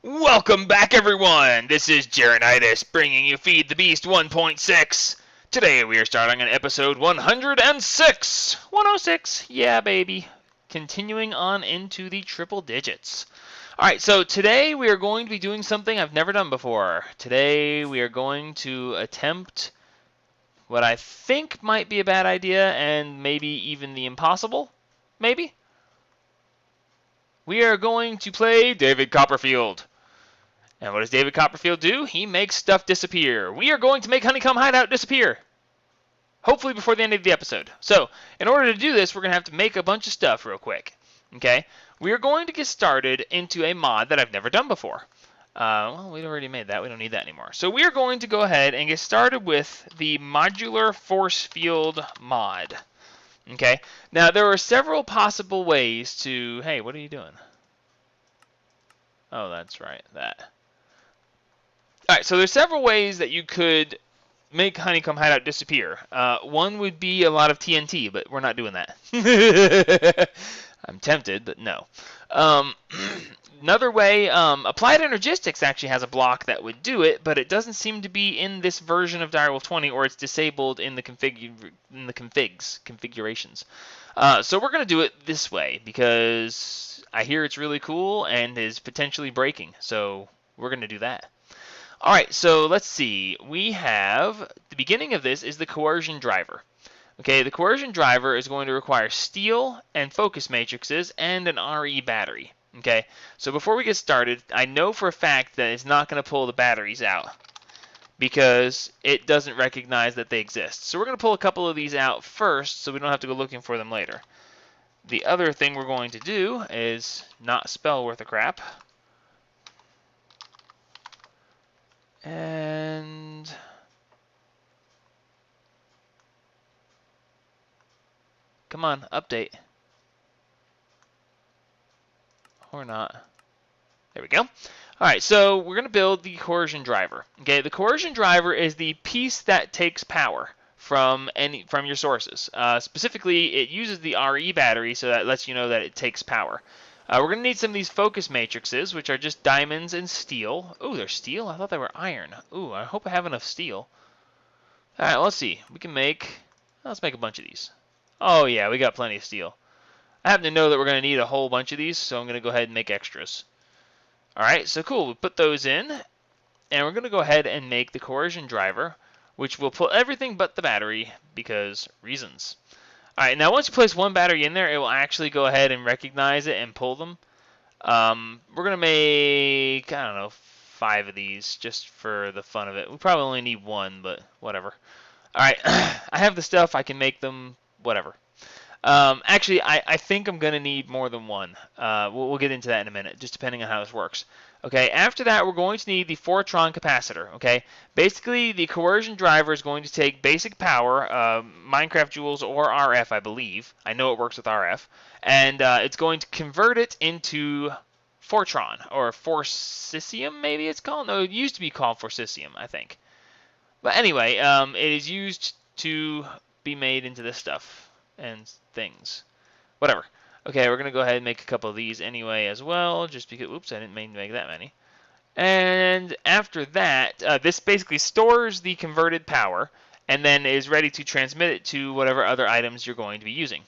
Welcome back, everyone! This is Jarenitis bringing you Feed the Beast 1.6. Today we are starting on episode 106. 106, yeah, baby. Continuing on into the triple digits. Alright, so today we are going to be doing something I've never done before. Today we are going to attempt what I think might be a bad idea and maybe even the impossible. Maybe? We are going to play David Copperfield. And what does David Copperfield do? He makes stuff disappear. We are going to make Honeycomb Hideout disappear. Hopefully before the end of the episode. So, in order to do this, we're going to have to make a bunch of stuff real quick. Okay? We are going to get started into a mod that I've never done before. Well, we already made that. We don't need that anymore. So we are going to go ahead and get started with the Modular Force Field mod. Okay? Now, there are several possible ways to... Hey, what are you doing? Oh, that's right. That. Alright, so there's several ways that you could make Honeycomb Hideout disappear. One would be a lot of TNT, but we're not doing that. I'm tempted, but no. Another way, Applied Energistics actually has a block that would do it, but it doesn't seem to be in this version of Direwolf 20, or it's disabled in the configurations. So we're going to do it this way, because I hear it's really cool and is potentially breaking, so we're going to do that. Alright, so let's see. We have, the beginning of this is the coercion driver. Okay, the coercion driver is going to require steel and focus matrices and an RE battery. Okay, so before we get started, I know for a fact that it's not going to pull the batteries out because it doesn't recognize that they exist. So we're going to pull a couple of these out first so we don't have to go looking for them later. The other thing we're going to do is not spell worth a crap. And come on, update. Or not. There we go. Alright, so we're going to build the coercion driver. Okay, the coercion driver is the piece that takes power from your sources. Specifically, it uses the RE battery, so that lets you know that it takes power. We're going to need some of these focus matrices, which are just diamonds and steel. Oh, they're steel? I thought they were iron. Ooh, I hope I have enough steel. Alright, let's see. Let's make a bunch of these. Oh yeah, we got plenty of steel. I happen to know that we're going to need a whole bunch of these, so I'm going to go ahead and make extras. Alright, so cool. We put those in, and we're going to go ahead and make the coercion driver, which will pull everything but the battery, because reasons. Alright, now once you place one battery in there, it will actually go ahead and recognize it and pull them. We're going to make, I don't know, 5 of these, just for the fun of it. We probably only need one, but whatever. Alright, I have the stuff, I can make them, whatever. Actually, I think I'm going to need more than one. We'll get into that in a minute, just depending on how this works. Okay, after that, we're going to need the Fortron capacitor. Okay, basically, the coercion driver is going to take basic power, Minecraft Joules or RF, I believe. I know it works with RF. And it's going to convert it into Fortron, or Forcisium, maybe it's called? No, it used to be called Forcisium, I think. But anyway, it is used to be made into this stuff and things. Whatever. Okay, we're going to go ahead and make a couple of these anyway as well, just because, oops, I didn't mean to make that many. And after that, this basically stores the converted power and then is ready to transmit it to whatever other items you're going to be using.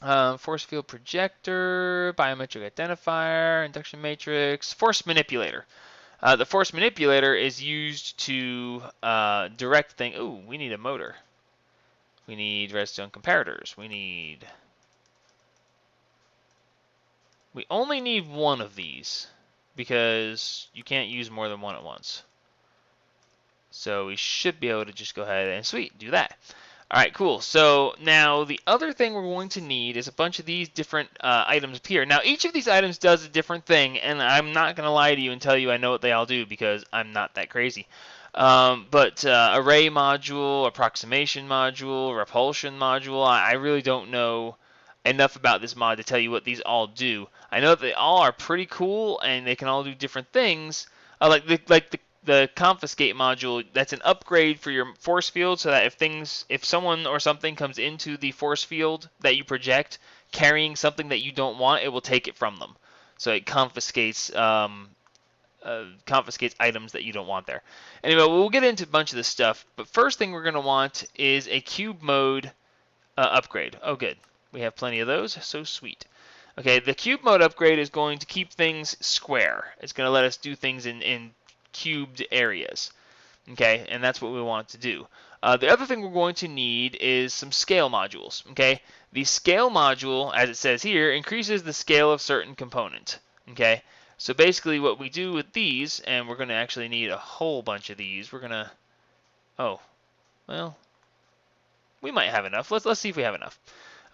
Force field projector, biometric identifier, induction matrix, force manipulator. The force manipulator is used to direct things. Ooh, we need a motor. We need redstone comparators. We only need one of these because you can't use more than one at once. So we should be able to just go ahead and sweet, do that. Alright, cool. So now the other thing we're going to need is a bunch of these different items up here. Now each of these items does a different thing, and I'm not going to lie to you and tell you I know what they all do because I'm not that crazy. But array module, approximation module, repulsion module, I really don't know enough about this mod to tell you what these all do. I know that they all are pretty cool and they can all do different things. Like the confiscate module, that's an upgrade for your force field, so that if someone or something comes into the force field that you project carrying something that you don't want, it will take it from them. So it confiscates confiscates items that you don't want there. Anyway, we'll get into a bunch of this stuff, but first thing we're going to want is a cube mode upgrade. Oh, good. We have plenty of those, so sweet. Okay, the cube mode upgrade is going to keep things square. It's going to let us do things in cubed areas. Okay, and that's what we want to do. The other thing we're going to need is some scale modules. Okay, the scale module, as it says here, increases the scale of certain component. Okay, so basically what we do with these, and we're going to actually need a whole bunch of these. We're going to, oh, well, we might have enough. Let's see if we have enough.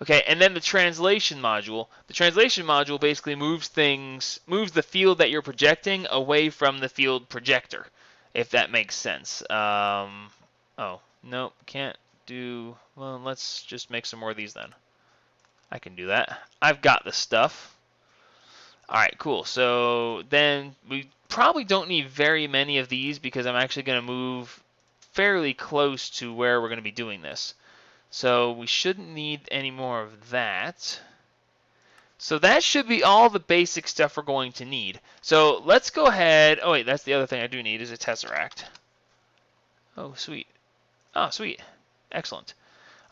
Okay, and then the translation module. The translation module basically moves the field that you're projecting away from the field projector, if that makes sense. Oh, no, can't do, well, let's just make some more of these then. I can do that. I've got the stuff. All right, cool. So then we probably don't need very many of these because I'm actually going to move fairly close to where we're going to be doing this. So we shouldn't need any more of that. So that should be all the basic stuff we're going to need. So let's go ahead. Oh, wait, that's the other thing I do need is a tesseract. Oh, sweet. Oh, sweet. Excellent.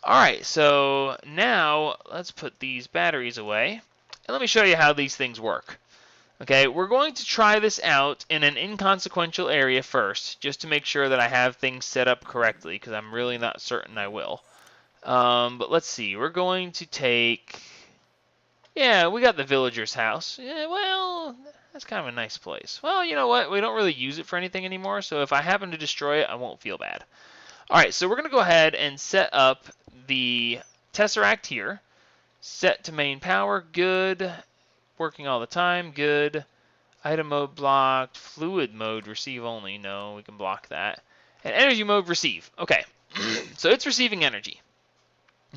All right, so now let's put these batteries away. And let me show you how these things work. Okay, we're going to try this out in an inconsequential area first, just to make sure that I have things set up correctly, because I'm really not certain I will. But let's see. We're going to take... Yeah, we got the villager's house. Yeah, well, that's kind of a nice place. Well, you know what? We don't really use it for anything anymore, so if I happen to destroy it, I won't feel bad. All right, so we're going to go ahead and set up the tesseract here. Set to main power. Good. Working all the time. Good. Item mode blocked. Fluid mode receive only. No, we can block that. And energy mode receive. Okay. So it's receiving energy.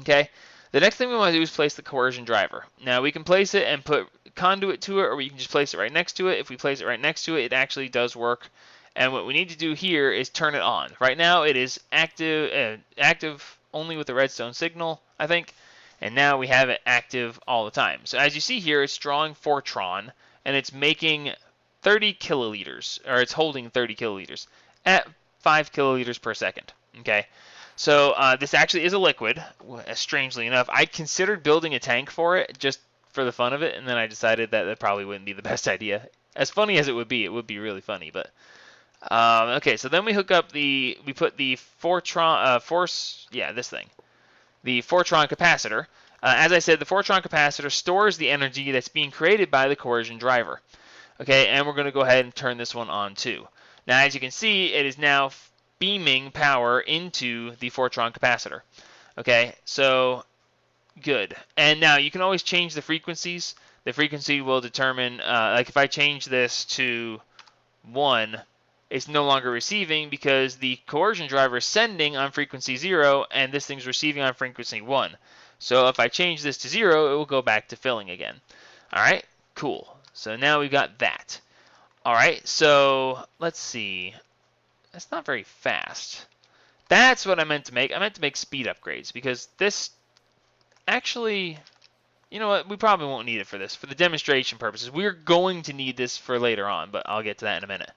Okay, the next thing we want to do is place the coercion driver. Now we can place it and put conduit to it, or we can just place it right next to it. If we place it right next to it, it actually does work. And what we need to do here is turn it on. Right now it is active only with the redstone signal, I think. And now we have it active all the time. So as you see here, it's drawing Fortron, and it's making 30 kiloliters, or it's holding 30 kiloliters at 5 kiloliters per second. Okay. So this actually is a liquid, strangely enough. I considered building a tank for it just for the fun of it, and then I decided that that probably wouldn't be the best idea. As funny as it would be really funny. But okay, so then we hook up we put the Fortron, this thing, the Fortron capacitor. As I said, the Fortron capacitor stores the energy that's being created by the coercion driver. Okay, and we're going to go ahead and turn this one on too. Now, as you can see, it is now beaming power into the Fortron capacitor. Okay, so good. And now you can always change the frequencies. The frequency will determine, like if I change this to 1, it's no longer receiving because the coercion driver is sending on frequency 0 and this thing's receiving on frequency 1. So if I change this to 0, it will go back to filling again. All right, cool. So now we've got that. All right, so let's see. That's not very fast. That's what I meant to make. I meant to make speed upgrades because this actually, you know what, we probably won't need it for this. For the demonstration purposes, we're going to need this for later on, but I'll get to that in a minute.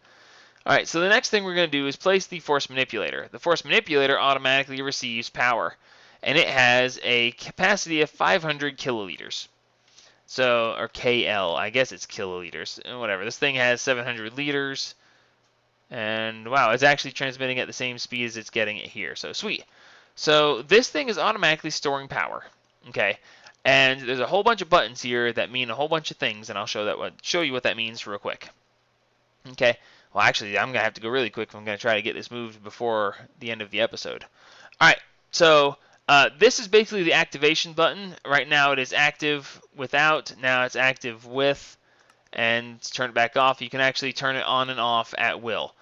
All right, so the next thing we're going to do is place the force manipulator. The force manipulator automatically receives power, and it has a capacity of 500 kiloliters. So, or KL, I guess it's kiloliters, whatever. This thing has 700 liters. And wow, it's actually transmitting at the same speed as it's getting it here. So sweet. So this thing is automatically storing power. Okay. And there's a whole bunch of buttons here that mean a whole bunch of things, and I'll show you what that means real quick. Okay. Well, actually, I'm gonna have to go really quick if I'm gonna try to get this moved before the end of the episode. All right. So this is basically the activation button. Right now it is active without. Now it's active with. And turn it back off. You can actually turn it on and off at will.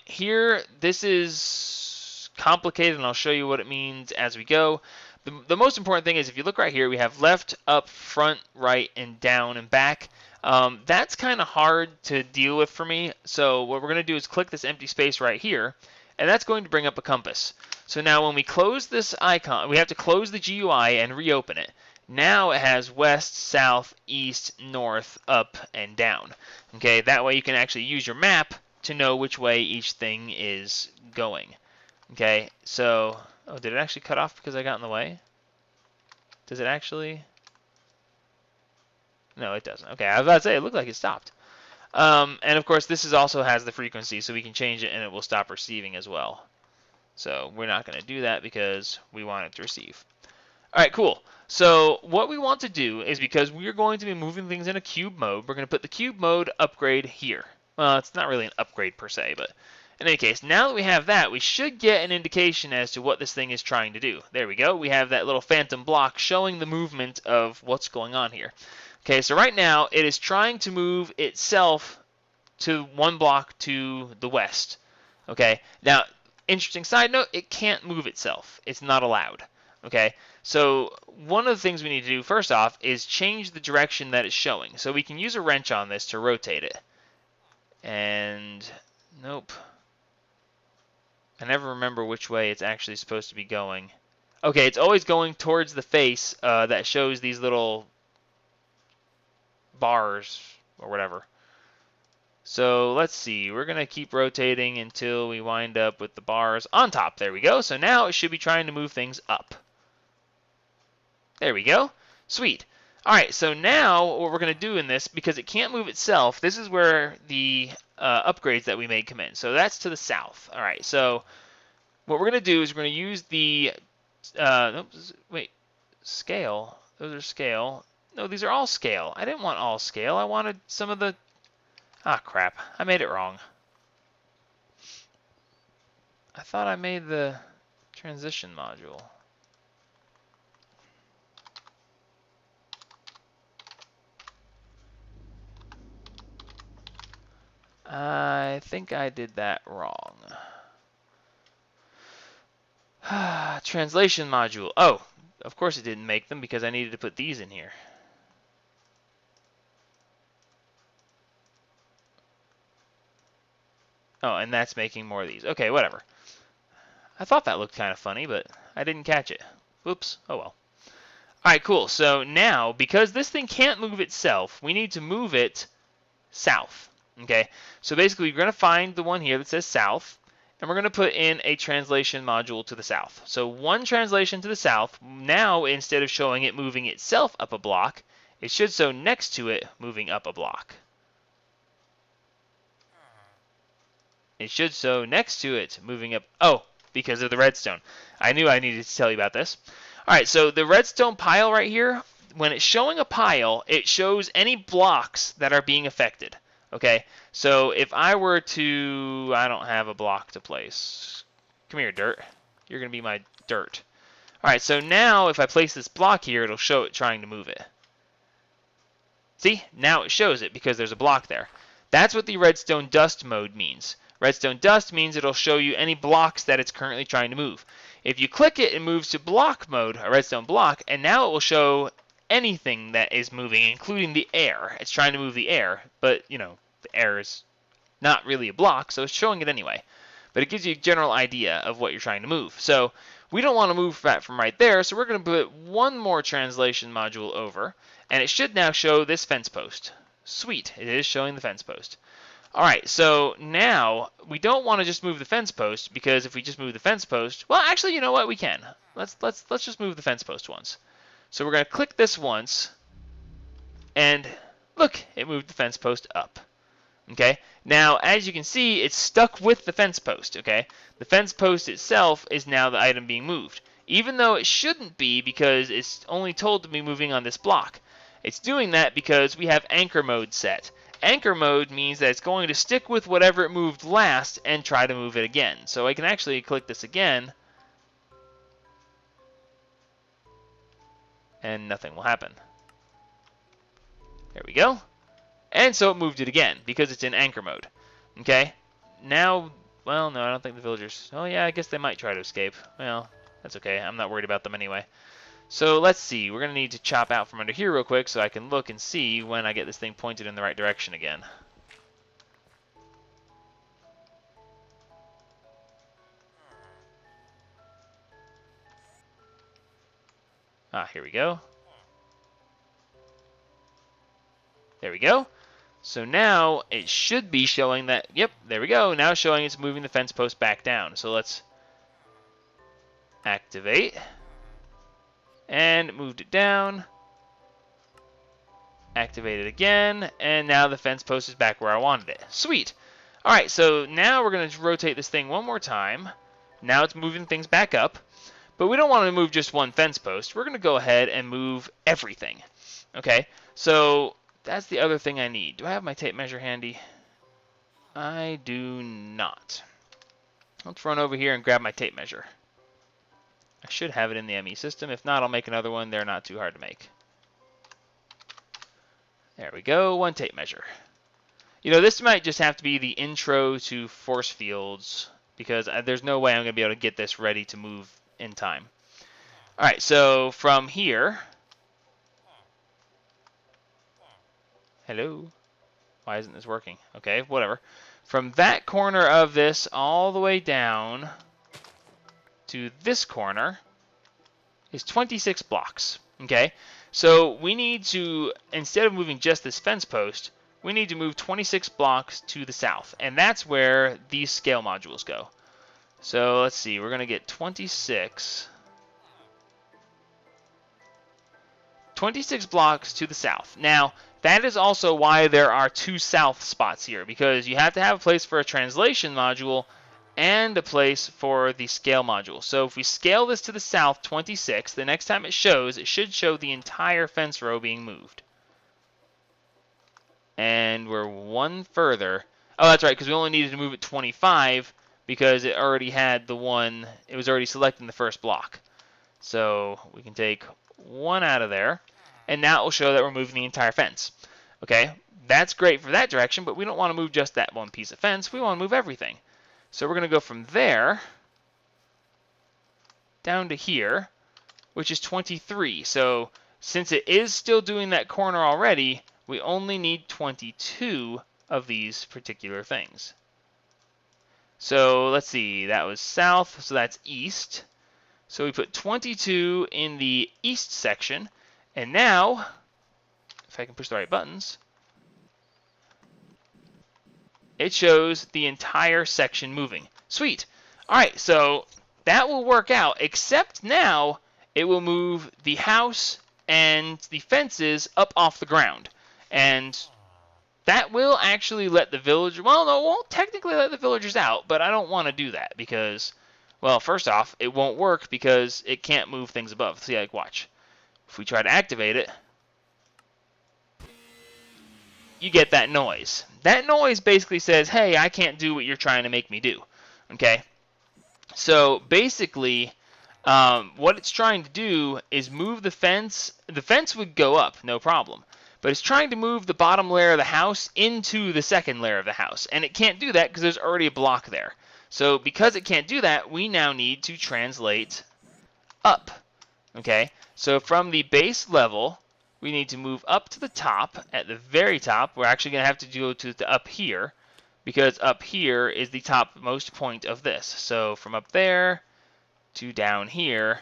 Here, this is complicated, and I'll show you what it means as we go. The most important thing is if you look right here, we have left, up, front, right, and down and back. That's kind of hard to deal with for me. So what we're going to do is click this empty space right here, and that's going to bring up a compass. So now when we close this icon, we have to close the GUI and reopen it. Now it has west, south, east, north, up, and down. Okay, that way you can actually use your map to know which way each thing is going. Okay, so, oh, did it actually cut off because I got in the way? Does it actually? No, it doesn't. Okay, I was about to say, it looked like it stopped. And of course, this also has the frequency, so we can change it and it will stop receiving as well. So we're not going to do that because we want it to receive. All right, cool. So what we want to do is, because we're going to be moving things in a cube mode, we're going to put the cube mode upgrade here. Well, it's not really an upgrade per se, but in any case, now that we have that, we should get an indication as to what this thing is trying to do. There we go. We have that little phantom block showing the movement of what's going on here. Okay, so right now it is trying to move itself to one block to the west. Okay, now, interesting side note, it can't move itself. It's not allowed. Okay, so one of the things we need to do first off is change the direction that it's showing. So we can use a wrench on this to rotate it. And nope. I never remember which way it's actually supposed to be going. Okay, it's always going towards the face that shows these little bars or whatever. So let's see, we're going to keep rotating until we wind up with the bars on top. There we go. So now it should be trying to move things up. There we go. Sweet. All right, so now what we're going to do in this, because it can't move itself, this is where the upgrades that we made come in. So that's to the south. All right, so what we're going to do is we're going to use the, wait, scale. Those are scale. No, these are all scale. I didn't want all scale. I wanted some of the, ah, crap. I made it wrong. I thought I made the transition module. I think I did that wrong. Translation module. Oh, of course it didn't make them because I needed to put these in here. Oh, and that's making more of these. Okay, whatever. I thought that looked kind of funny, but I didn't catch it. Whoops. Oh well. Alright, cool. So now, because this thing can't move itself, we need to move it south. Okay, so basically we're going to find the one here that says south, and we're going to put in a translation module to the south. So one translation to the south, now instead of showing it moving itself up a block, it should show next to it moving up a block. It should show next to it moving up, oh, because of the redstone. I knew I needed to tell you about this. Alright, so the redstone pile right here, when it's showing a pile, it shows any blocks that are being affected. Okay, so if I were to, I don't have a block to place. Come here, dirt. You're going to be my dirt. Alright, so now if I place this block here, it'll show it trying to move it. See, now it shows it because there's a block there. That's what the redstone dust mode means. Redstone dust means it'll show you any blocks that it's currently trying to move. If you click it, it moves to block mode, a redstone block, and now it will show anything that is moving, including the air. It's trying to move the air, but, you know, the air is not really a block, so it's showing it anyway. But it gives you a general idea of what you're trying to move. So we don't want to move that from right there, so we're going to put one more translation module over, and it should now show this fence post. Sweet, it is showing the fence post. Alright, so now we don't want to just move the fence post, because if we just move the fence post, well, actually, you know what, we can. Let's just move the fence post once. So we're going to click this once, and look, it moved the fence post up. Okay, now as you can see, it's stuck with the fence post. Okay, the fence post itself is now the item being moved, even though it shouldn't be because it's only told to be moving on this block. It's doing that because we have anchor mode set. Anchor mode means that it's going to stick with whatever it moved last and try to move it again. So I can actually click this again, and nothing will happen. There we go. And so it moved it again, because it's in anchor mode. Okay? Now, well, no, I don't think the villagers... Oh, yeah, I guess they might try to escape. Well, that's okay. I'm not worried about them anyway. So, let's see. We're going to need to chop out from under here real quick so I can look and see when I get this thing pointed in the right direction again. Ah, here we go. There we go. So now it should be showing that, yep, there we go. Now it's showing it's moving the fence post back down. So let's activate. And it moved it down. Activate it again. And now the fence post is back where I wanted it. Sweet. All right, so now we're going to rotate this thing one more time. Now it's moving things back up. But we don't want to move just one fence post. We're going to go ahead and move everything. Okay, so that's the other thing I need. Do I have my tape measure handy? I do not. Let's run over here and grab my tape measure. I should have it in the ME system. If not, I'll make another one. They're not too hard to make. There we go, one tape measure. You know, this might just have to be the intro to force fields because there's no way I'm going to be able to get this ready to move in time. All right, so from here... Hello? Why isn't this working? Okay, whatever. From that corner of this all the way down to this corner is 26 blocks. Okay, so we need to, instead of moving just this fence post, we need to move 26 blocks to the south. And that's where these scale modules go. So let's see, we're going to get 26 blocks to the south. Now, that is also why there are two south spots here, because you have to have a place for a translation module and a place for the scale module. So if we scale this to the south 26, the next time it should show the entire fence row being moved. And we're one further. Oh, that's right, because we only needed to move it 25 because it already had the one, it was already selecting the first block. So we can take one out of there, and now it will show that we're moving the entire fence. Okay, that's great for that direction, but we don't want to move just that one piece of fence. We want to move everything. So we're going to go from there down to here, which is 23. So since it is still doing that corner already, we only need 22 of these particular things. So let's see, that was south, so that's east. So we put 22 in the east section, and now, if I can push the right buttons, it shows the entire section moving. Sweet. All right, so that will work out, except now it will move the house and the fences up off the ground. And that will actually let the villagers, well, no, it won't technically let the villagers out, but I don't want to do that because, well, first off, it won't work because it can't move things above. See, like, watch. If we try to activate it, you get that noise. That noise basically says, hey, I can't do what you're trying to make me do. Okay? So basically, what it's trying to do is move the fence. The fence would go up, no problem. But it's trying to move the bottom layer of the house into the second layer of the house. And it can't do that because there's already a block there. So because it can't do that, we now need to translate up. Okay? So from the base level, we need to move up to the top. At the very top, we're actually going to have to go to the up here, because up here is the topmost point of this. So from up there to down here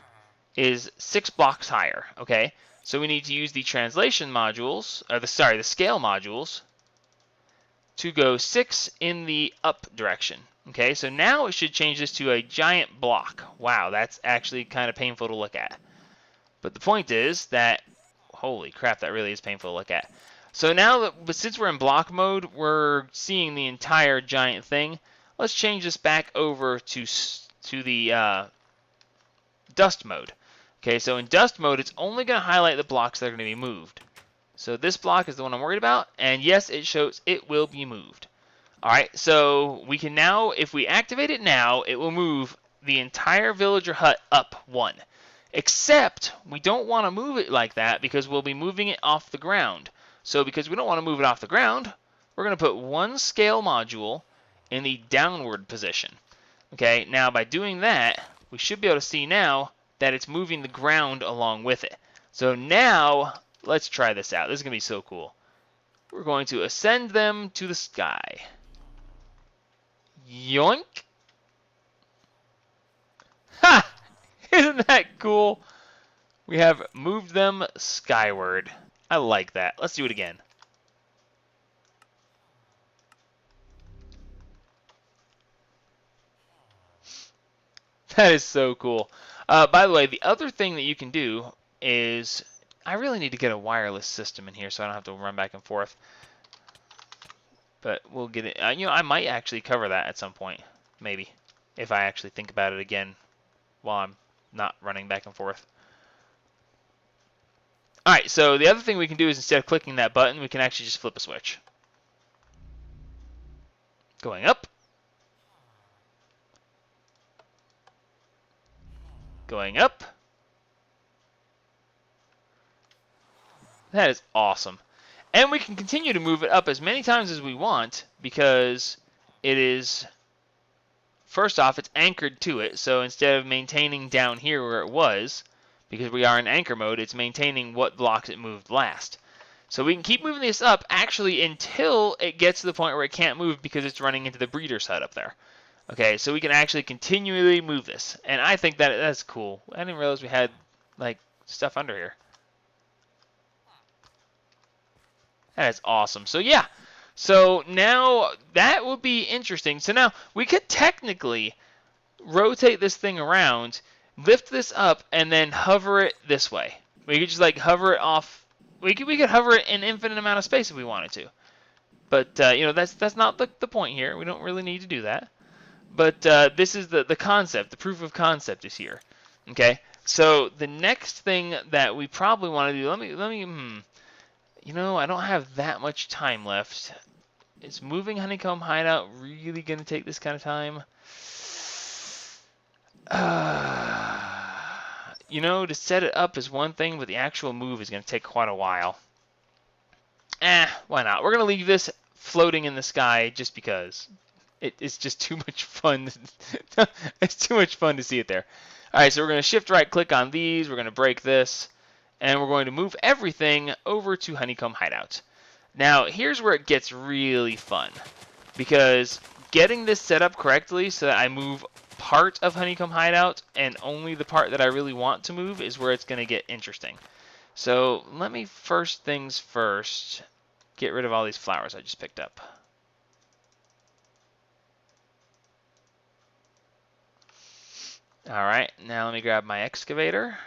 is 6 blocks higher. Okay, so we need to use the translation modules, or the scale modules, to go 6 in the up direction. Okay, so now it should change this to a giant block. Wow, that's actually kind of painful to look at. But the point is that, holy crap, that really is painful to look at. So now that, but since we're in block mode, we're seeing the entire giant thing. Let's change this back over to the dust mode. Okay, so in dust mode, it's only going to highlight the blocks that are going to be moved. So this block is the one I'm worried about, and yes, it shows it will be moved. All right, so we can now, if we activate it now, it will move the entire villager hut up 1. Except we don't want to move it like that because we'll be moving it off the ground. So because we don't want to move it off the ground, we're going to put one scale module in the downward position. Okay, now by doing that, we should be able to see now that it's moving the ground along with it. So now, let's try this out. This is going to be so cool. We're going to ascend them to the sky. Yoink! Ha! Isn't that cool? We have moved them skyward. I like that. Let's do it again. That is so cool. By the way, the other thing that you can do is, I really need to get a wireless system in here so I don't have to run back and forth. But we'll get it. I might actually cover that at some point, maybe, if I actually think about it again while I'm not running back and forth. All right, so the other thing we can do is instead of clicking that button, we can actually just flip a switch. Going up. Going up. That is awesome. And we can continue to move it up as many times as we want because it is, first off, it's anchored to it. So instead of maintaining down here where it was, because we are in anchor mode, it's maintaining what blocks it moved last. So we can keep moving this up actually until it gets to the point where it can't move because it's running into the breeder's hut up there. Okay, so we can actually continually move this. And I think that's cool. I didn't realize we had like stuff under here. That is awesome. So yeah, so now that would be interesting. So now we could technically rotate this thing around, lift this up, and then hover it this way. We could just like hover it off. We could hover it an infinite amount of space if we wanted to. But that's not the point here. We don't really need to do that. But this is the concept. The proof of concept is here. Okay. So the next thing that we probably want to do. Let me. I don't have that much time left. Is moving Honeycomb Hideout really going to take this kind of time? To set it up is one thing, but the actual move is going to take quite a while. Why not? We're going to leave this floating in the sky just because. It's just too much fun. It's too much fun to see it there. All right, so we're going to shift right click on these. We're going to break this. And we're going to move everything over to Honeycomb Hideout. Now, here's where it gets really fun. Because getting this set up correctly so that I move part of Honeycomb Hideout and only the part that I really want to move is where it's going to get interesting. So let me first things first get rid of all these flowers I just picked up. Alright, now let me grab my excavator.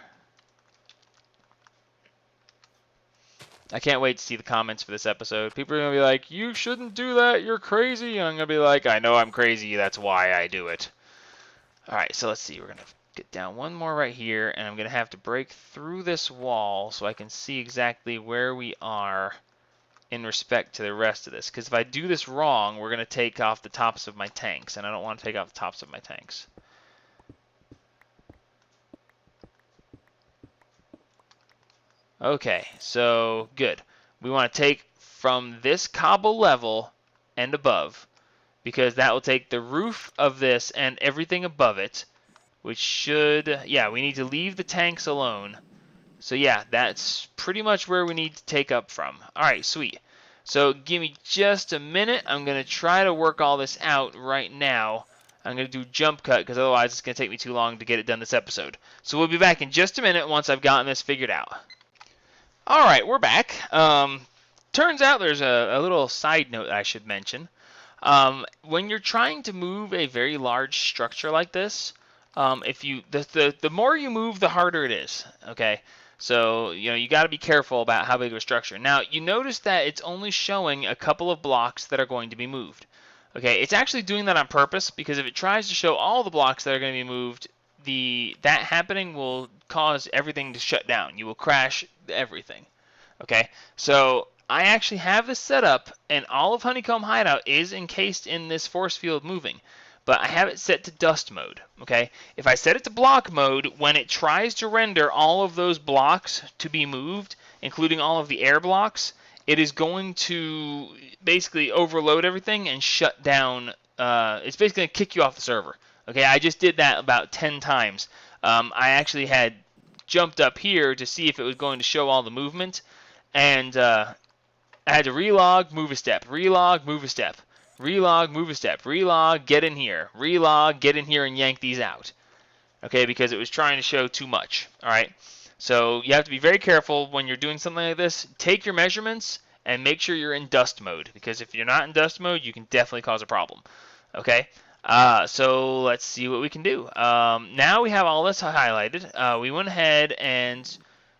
I can't wait to see the comments for this episode. People are going to be like, you shouldn't do that, you're crazy. And I'm going to be like, I know I'm crazy, that's why I do it. Alright, so let's see. We're going to get down one more right here, and I'm going to have to break through this wall so I can see exactly where we are in respect to the rest of this. Because if I do this wrong, we're going to take off the tops of my tanks, and I don't want to take off the tops of my tanks. Okay, so good. We want to take from this cobble level and above, because that will take the roof of this and everything above it, which should, yeah, we need to leave the tanks alone. So yeah, that's pretty much where we need to take up from. Alright, sweet. So give me just a minute. I'm going to try to work all this out right now. I'm going to do jump cut because otherwise it's going to take me too long to get it done this episode. So we'll be back in just a minute once I've gotten this figured out. Alright, we're back. Turns out there's a little side note I should mention. When you're trying to move a very large structure like this, the more you move, the harder it is. Okay, so you got to be careful about how big of a structure. Now you notice that it's only showing a couple of blocks that are going to be moved. Okay, it's actually doing that on purpose because if it tries to show all the blocks that are going to be moved, that happening will cause everything to shut down. You will crash everything. Okay, so I actually have this set up, and all of Honeycomb Hideout is encased in this force field moving, but I have it set to dust mode. Okay, if I set it to block mode, when it tries to render all of those blocks to be moved, including all of the air blocks, it is going to basically overload everything and shut down. It's basically going to kick you off the server. Okay, I just did that about 10 times. I actually had jumped up here to see if it was going to show all the movement, and I had to relog, move a step, relog, move a step, relog, move a step, relog, get in here, relog, get in here and yank these out. Okay, because it was trying to show too much. Alright, so you have to be very careful when you're doing something like this. Take your measurements and make sure you're in dust mode, because if you're not in dust mode, you can definitely cause a problem. Okay, So let's see what we can do. Now we have all this highlighted. We went ahead and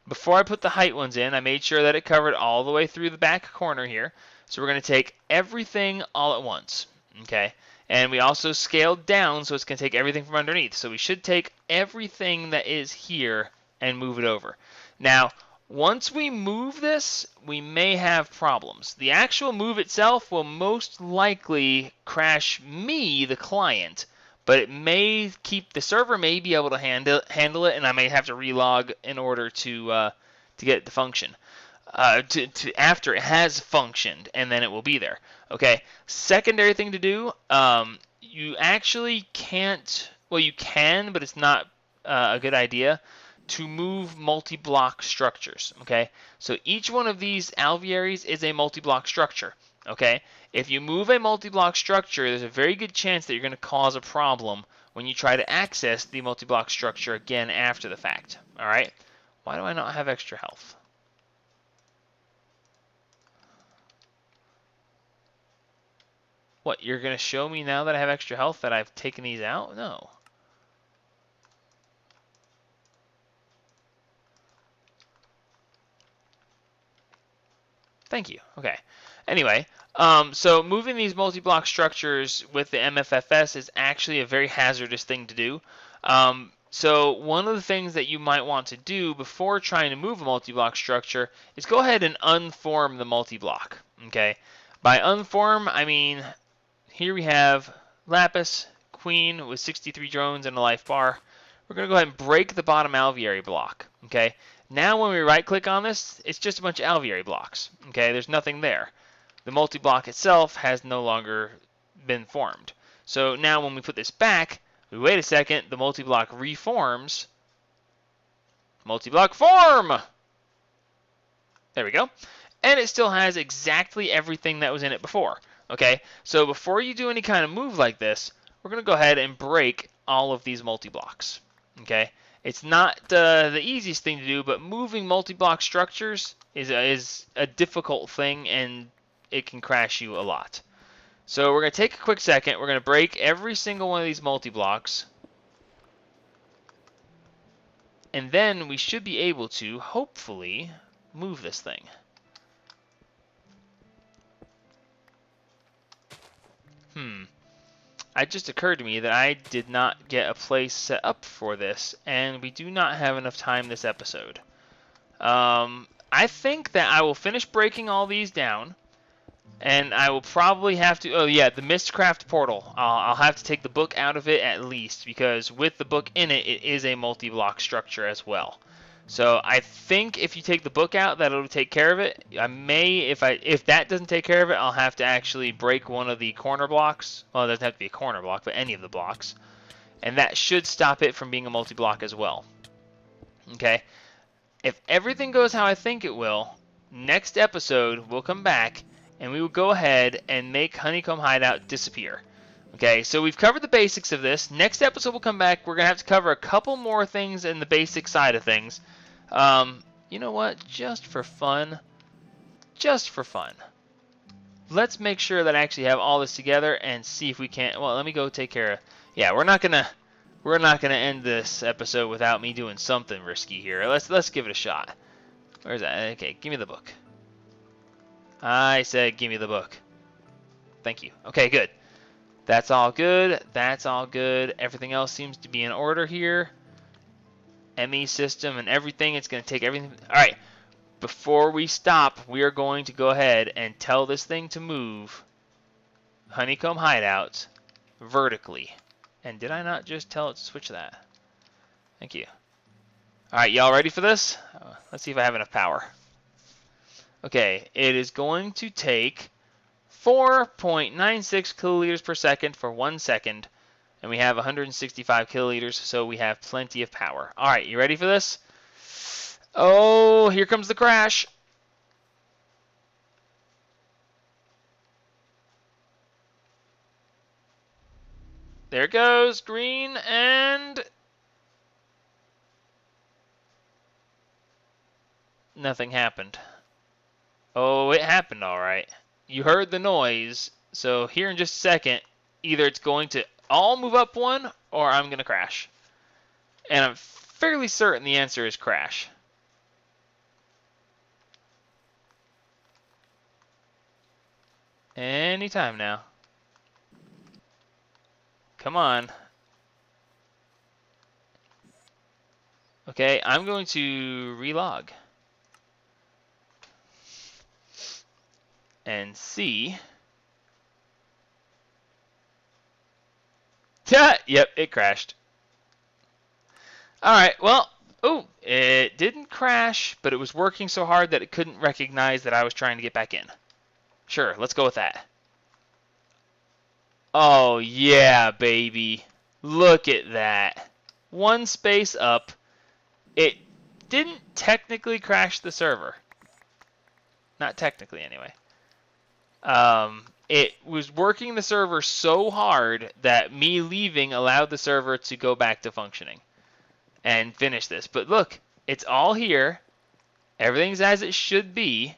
before I put the height ones in, I made sure that it covered all the way through the back corner here. So we're going to take everything all at once. Okay. And we also scaled down, so it's going to take everything from underneath. So we should take everything that is here and move it over. Now, once we move this, we may have problems. The actual move itself will most likely crash me, the client, but it may keep the server may be able to handle it, and I may have to relog in order to get it to function. After it has functioned, and then it will be there. Okay. Secondary thing to do, you actually can't. Well, you can, but it's not a good idea to move multi-block structures. Okay. So each one of these alvearies is a multi-block structure. Okay. If you move a multi-block structure, there's a very good chance that you're going to cause a problem when you try to access the multi-block structure again after the fact. All right. Why do I not have extra health? What, you're going to show me now that I have extra health that I've taken these out? No. Thank you. Okay. Anyway, so moving these multi-block structures with the MFFS is actually a very hazardous thing to do. So one of the things that you might want to do before trying to move a multi-block structure is go ahead and unform the multi-block. Okay. By unform, I mean here we have Lapis, Queen with 63 drones and a life bar. We're going to go ahead and break the bottom alveary block. Okay. Now when we right click on this, it's just a bunch of alveary blocks. Okay. There's nothing there. The multi-block itself has no longer been formed. So now when we put this back, we wait a second, the multi-block reforms. Multi-block form! There we go. And it still has exactly everything that was in it before. Okay, so before you do any kind of move like this, we're going to go ahead and break all of these multi-blocks. Okay, it's not the easiest thing to do, but moving multi-block structures is a difficult thing, and it can crash you a lot. So we're going to take a quick second. We're going to break every single one of these multi-blocks. And then we should be able to, hopefully, move this thing. It just occurred to me that I did not get a place set up for this, and we do not have enough time this episode. I think that I will finish breaking all these down, and I will probably have to... Oh, yeah, the Mistcraft portal. I'll have to take the book out of it at least, because with the book in it, it is a multi-block structure as well. So I think if you take the book out, that'll take care of it. I may, if that doesn't take care of it, I'll have to actually break one of the corner blocks. Well, it doesn't have to be a corner block, but any of the blocks. And that should stop it from being a multi-block as well. Okay? If everything goes how I think it will, next episode we'll come back and we will go ahead and make Honeycomb Hideout disappear. Okay, so we've covered the basics of this. Next episode we'll come back. We're going to have to cover a couple more things in the basic side of things. You know what? Just for fun, let's make sure that I actually have all this together and see if we can't. Well, let me go take care of. Yeah, we're not gonna end this episode without me doing something risky here. Let's give it a shot. Where's that? Okay, give me the book. I said give me the book. Thank you. Okay, good. That's all good. That's all good. Everything else seems to be in order here. ME system and everything. It's going to take everything. All right. Before we stop, we are going to go ahead and tell this thing to move Honeycomb Hideout vertically. And did I not just tell it to switch that? Thank you. All right, y'all ready for this? Let's see if I have enough power. Okay, it is going to take 4.96 kiloliters per second for 1 second. And we have 165 kiloliters, so we have plenty of power. All right, you ready for this? Oh, here comes the crash. There it goes, green, and nothing happened. Oh, it happened all right. You heard the noise, so here in just a second, either it's going to... all move up one, or I'm going to crash. And I'm fairly certain the answer is crash. Anytime now. Come on. Okay, I'm going to relog. And see. Yep, it crashed. Alright, well, it didn't crash, but it was working so hard that it couldn't recognize that I was trying to get back in. Sure, let's go with that. Oh, yeah, baby. Look at that. One space up. It didn't technically crash the server. Not technically, anyway. It was working the server so hard that me leaving allowed the server to go back to functioning and finish this. But look, it's all here. Everything's as it should be.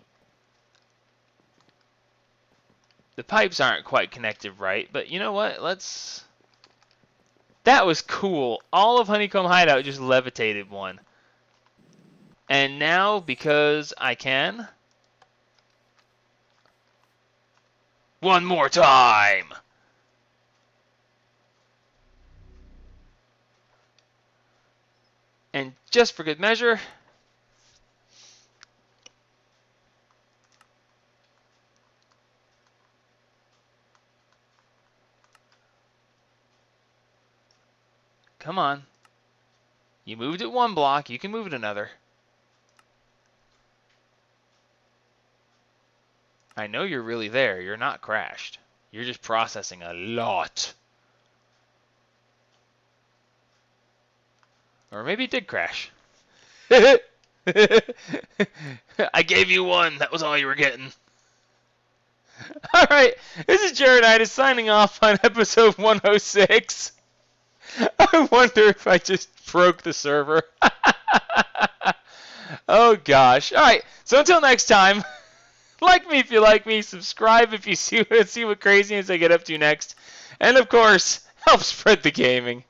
The pipes aren't quite connected right, but you know what? That was cool. All of Honeycomb Hideout just levitated one. And now, because I can... One more time! And just for good measure... Come on. You moved it one block, you can move it another. I know you're really there. You're not crashed. You're just processing a lot. Or maybe it did crash. I gave you one. That was all you were getting. Alright, this is Jareditis signing off on episode 106. I wonder if I just broke the server. Oh gosh. Alright, so until next time, like me if you like me, subscribe if you see what craziness I get up to next, and of course, help spread the gaming.